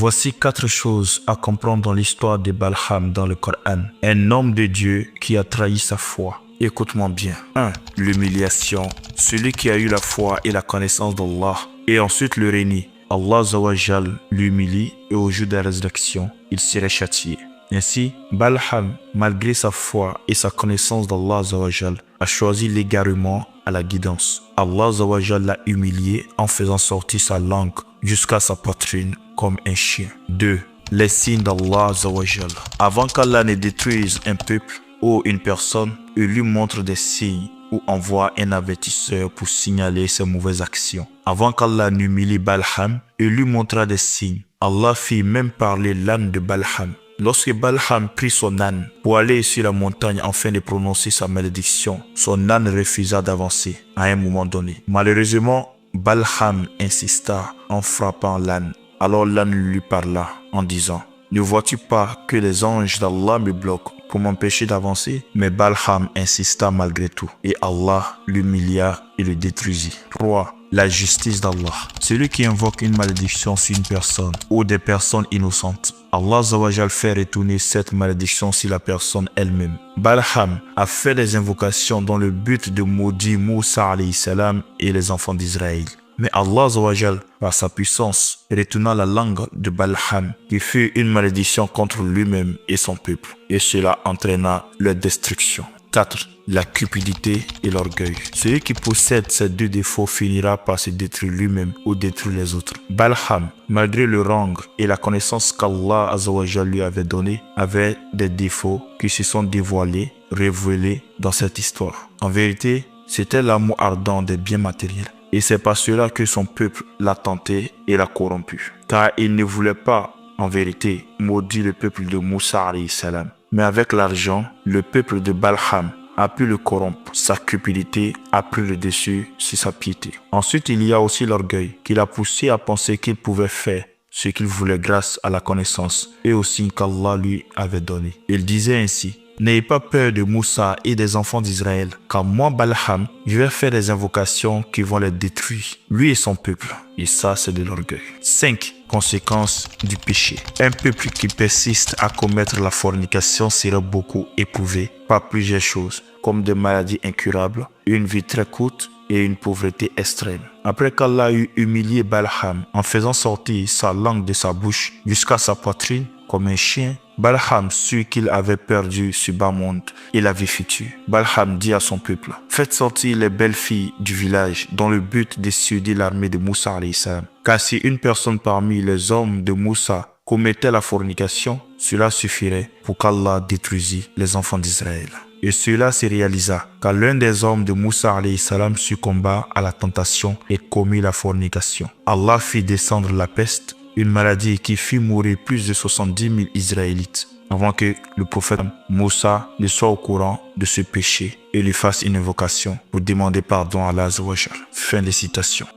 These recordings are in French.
Voici 4 choses à comprendre dans l'histoire de Balham dans le Coran. Un homme de Dieu qui a trahi sa foi. Écoute-moi bien. 1. L'humiliation. Celui qui a eu la foi et la connaissance d'Allah. Et ensuite le renie. Allah Azawajal l'humilie et au jour de la résurrection, il serait châtié. Ainsi, Balham, malgré sa foi et sa connaissance d'Allah Azawajal, a choisi l'égarement à la guidance. Allah Azawajal l'a humilié en faisant sortir sa langue jusqu'à sa poitrine comme un chien. 2. Les signes d'Allah Azawajal. Avant qu'Allah ne détruise un peuple ou une personne, il lui montre des signes ou envoie un avertisseur pour signaler ses mauvaises actions. Avant qu'Allah n'humilie Balham, il lui montra des signes. Allah fit même parler l'âne de Balham. Lorsque Balham prit son âne pour aller sur la montagne afin de prononcer sa malédiction, son âne refusa d'avancer à un moment donné. Malheureusement, Balham insista en frappant l'âne. Alors l'âne lui parla en disant: « Ne vois-tu pas que les anges d'Allah me bloquent pour m'empêcher d'avancer ?» Mais Balham insista malgré tout et Allah l'humilia et le détruisit. 3. La justice d'Allah. Celui qui invoque une malédiction sur une personne ou des personnes innocentes, Allah Azawajal fait retourner cette malédiction sur la personne elle-même. Balham a fait des invocations dans le but de maudire Moussa alayhi salam et les enfants d'Israël. Mais Allah Azawajal, par sa puissance, retourna la langue de Balham, qui fut une malédiction contre lui-même et son peuple. Et cela entraîna leur destruction. 4. La cupidité et l'orgueil. Celui qui possède ces deux défauts finira par se détruire lui-même ou détruire les autres. Balham, malgré le rang et la connaissance qu'Allah Azawajal lui avait donnée, avait des défauts qui se sont dévoilés, révélés dans cette histoire. En vérité, c'était l'amour ardent des biens matériels. Et c'est par cela que son peuple l'a tenté et l'a corrompu. Car il ne voulait pas, en vérité, maudire le peuple de Moussa alayhi salam. Mais avec l'argent, le peuple de Balham a pu le corrompre. Sa cupidité a pris le dessus sur sa piété. Ensuite, il y a aussi l'orgueil qui l'a poussé à penser qu'il pouvait faire ce qu'il voulait grâce à la connaissance et au signe qu'Allah lui avait donné. Il disait ainsi: « N'ayez pas peur de Moussa et des enfants d'Israël, car moi, Balham, je vais faire des invocations qui vont les détruire, lui et son peuple. » Et ça, c'est de l'orgueil. 5. Conséquences du péché. Un peuple qui persiste à commettre la fornication sera beaucoup éprouvé par plusieurs choses, comme des maladies incurables, une vie très courte et une pauvreté extrême. Après qu'Allah eut humilié Balham en faisant sortir sa langue de sa bouche jusqu'à sa poitrine comme un chien, Balham sut qu'il avait perdu ce bas monde et la vie future. Balham dit à son peuple: « Faites sortir les belles filles du village dans le but de dissuader l'armée de Moussa alayhi salam. Car si une personne parmi les hommes de Moussa commettait la fornication, cela suffirait pour qu'Allah détruisît les enfants d'Israël. » Et cela se réalisa, car l'un des hommes de Moussa alayhi salam succomba à la tentation et commit la fornication. Allah fit descendre la peste, une maladie qui fit mourir plus de 70 000 Israélites, avant que le prophète Moussa ne soit au courant de ce péché et lui fasse une invocation pour demander pardon à Allah Azawajal. Fin de citation.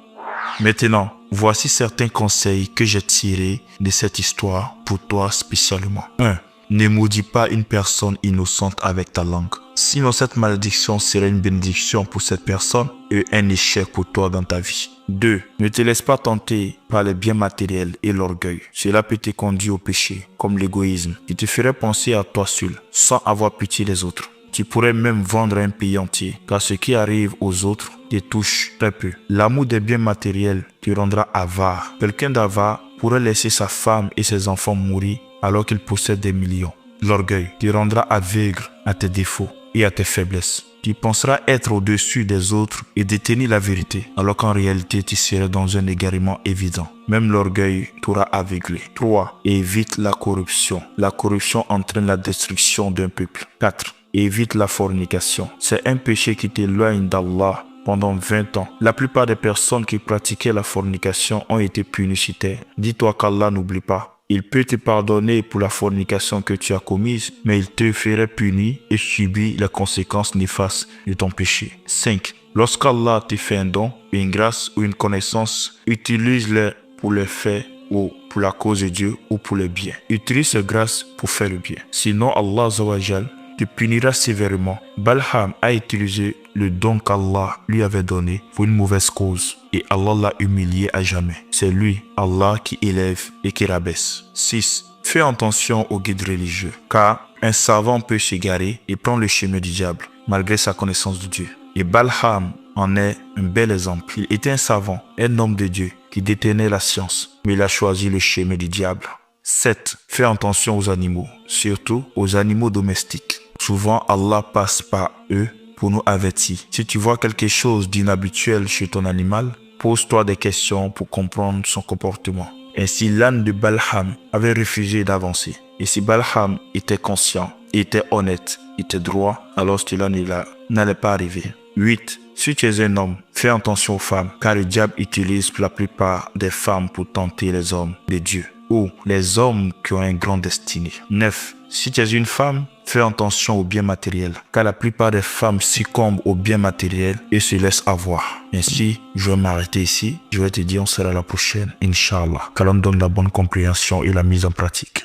Maintenant, voici certains conseils que j'ai tirés de cette histoire pour toi spécialement. 1. Ne maudis pas une personne innocente avec ta langue. Sinon, cette malédiction serait une bénédiction pour cette personne et un échec pour toi dans ta vie. 2. Ne te laisse pas tenter par les biens matériels et l'orgueil. Cela peut te conduire au péché, comme l'égoïsme, qui te ferait penser à toi seul, sans avoir pitié des autres. Tu pourrais même vendre un pays entier, car ce qui arrive aux autres te touche très peu. L'amour des biens matériels te rendra avare. Quelqu'un d'avare pourrait laisser sa femme et ses enfants mourir alors qu'il possède des millions. L'orgueil te rendra aveugle à tes défauts et à tes faiblesses. Tu penseras être au-dessus des autres et détenir la vérité, alors qu'en réalité tu serais dans un égarement évident. Même l'orgueil t'aura aveuglé. 3. Évite la corruption. La corruption entraîne la destruction d'un peuple. 4. Évite la fornication. C'est un péché qui t'éloigne d'Allah pendant 20 ans. La plupart des personnes qui pratiquaient la fornication ont été punies sur terre. Dis-toi qu'Allah n'oublie pas. Il peut te pardonner pour la fornication que tu as commise, mais il te ferait punir et subir les conséquences néfastes de ton péché. 5. Lorsqu'Allah te fait un don, une grâce ou une connaissance, utilise-les pour le faire ou pour la cause de Dieu ou pour le bien. Utilise ces grâces pour faire le bien. Sinon, Allah Azawajal te punira sévèrement. Balham a utilisé le don qu'Allah lui avait donné pour une mauvaise cause et Allah l'a humilié à jamais. C'est lui, Allah, qui élève et qui rabaisse. 6. Fais attention aux guides religieux, car un savant peut s'égarer et prendre le chemin du diable, malgré sa connaissance de Dieu. Et Balham en est un bel exemple. Il était un savant, un homme de Dieu, qui détenait la science, mais il a choisi le chemin du diable. 7. Fais attention aux animaux, surtout aux animaux domestiques. Souvent, Allah passe par eux pour nous avertir. Si tu vois quelque chose d'inhabituel chez ton animal, pose-toi des questions pour comprendre son comportement. Ainsi, l'âne de Balham avait refusé d'avancer. Et si Balham était conscient, était honnête, était droit, alors cela n'allait pas arriver. 8. Si tu es un homme, fais attention aux femmes, car le diable utilise la plupart des femmes pour tenter les hommes de Dieu, ou les hommes qui ont un grand destiné. 9. Si tu es une femme, fais attention aux biens matériels, car la plupart des femmes succombent aux biens matériels et se laissent avoir. Ainsi, je vais m'arrêter ici. Je vais te dire, on sera la prochaine, Inch'Allah. Qu'Allah donne la bonne compréhension et la mise en pratique.